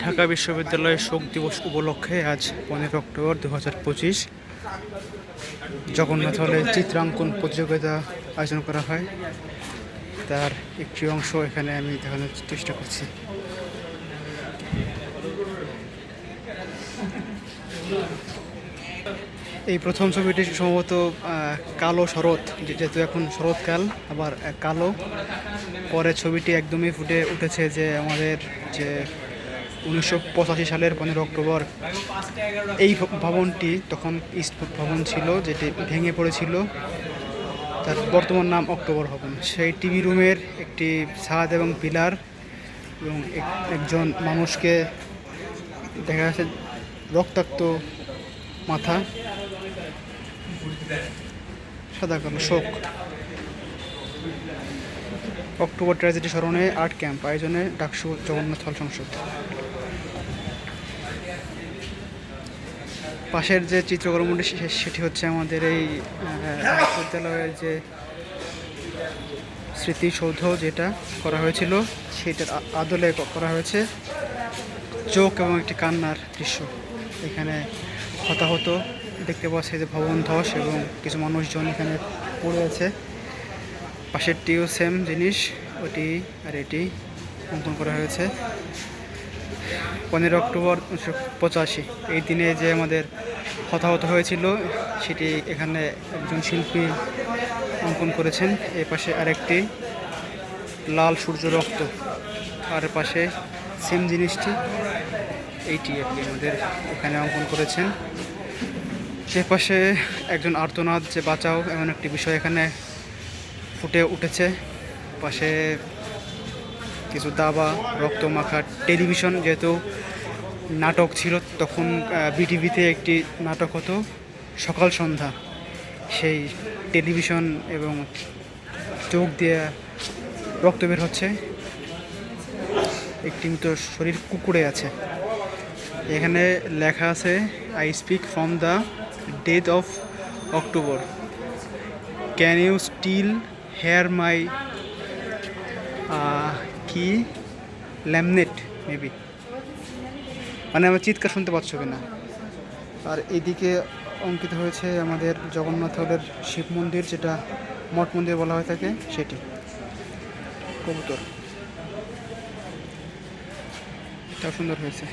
ঢাকা বিশ্ববিদ্যালয়ের শোক দিবস উপলক্ষে আজ 15 অক্টোবর 2025 জগন্নাথ হলে চিত্রাঙ্কন প্রতিযোগিতা আয়োজন করা হয়। তার একটি অংশ এখানে আমি দেখানোর চেষ্টা করছি। এই প্রথম ছবিটি সম্ভবত কালো শরৎ, যেহেতু এখন শরৎকাল আবার কালো। পরে ছবিটি একদমই ফুটে উঠেছে যে আমাদের যে 1985 সালের 15 অক্টোবর এই ভবনটি তখন ইস্ট ভবন ছিল, যেটি ভেঙে পড়েছিল। তার বর্তমান নাম অক্টোবর ভবন। সেই টিভি রুমের একটি ছাদ এবং পিলার এবং একজন মানুষকে দেখা যাচ্ছে, রক্তাক্ত মাথা, সাদা কালো শোক। অক্টোবর ট্র্যাজেডি স্মরণে আর্ট ক্যাম্প আয়োজনে ডাকসু জগন্নাথ হল সংসদ। পাশের যে চিত্রকর্মটি সেটি হচ্ছে আমাদের এই বিশ্ববিদ্যালয়ের যে স্মৃতিসৌধ যেটা করা হয়েছিল সেটার আদলে করা হয়েছে। চোখ এবং একটি কান্নার দৃশ্য এখানে হতাহত দেখতে পাচ্ছি, যে ভবন ধস এবং কিছু মানুষজন এখানে পড়ে আছে। পাশেরটিও সেম জিনিস, ওটি আর এটি অঙ্কন করা হয়েছে। 15 অক্টোবর 1985 এই দিনে যে আমাদের হতাহত হয়েছিল সেটি এখানে একজন শিল্পী অঙ্কন করেছেন। এই পাশে আরেকটি লাল সূর্য রক্ত, আর পাশে সেম জিনিসটি এইটি আমাদের এখানে অঙ্কন করেছেন। সে পাশে একজন আর্তনাদ, যে বাঁচাও এমন একটি বিষয় এখানে ফুটে উঠেছে। পাশে কিছু দাবা, রক্ত মাখা টেলিভিশন, যেহেতু নাটক ছিল তখন বিটিভিতে একটি নাটক হতো সকাল সন্ধ্যা, সেই টেলিভিশন এবং চোখ দিয়ে রক্ত বের হচ্ছে। একটি মৃত শরীর কুকুরে আছে। এখানে লেখা আছে, I speak from the death of October, can you still hear my কি ল্যামনেট মেবি, মানে আমার চিৎকার শুনতে পাচ্ছ কিনা। আর এইদিকে অঙ্কিত হয়েছে আমাদের জগন্নাথ হলের শিব মন্দির, যেটা মঠ মন্দির বলা হয়ে থাকে, সেটি কবুতর, এটাও সুন্দর হয়েছে।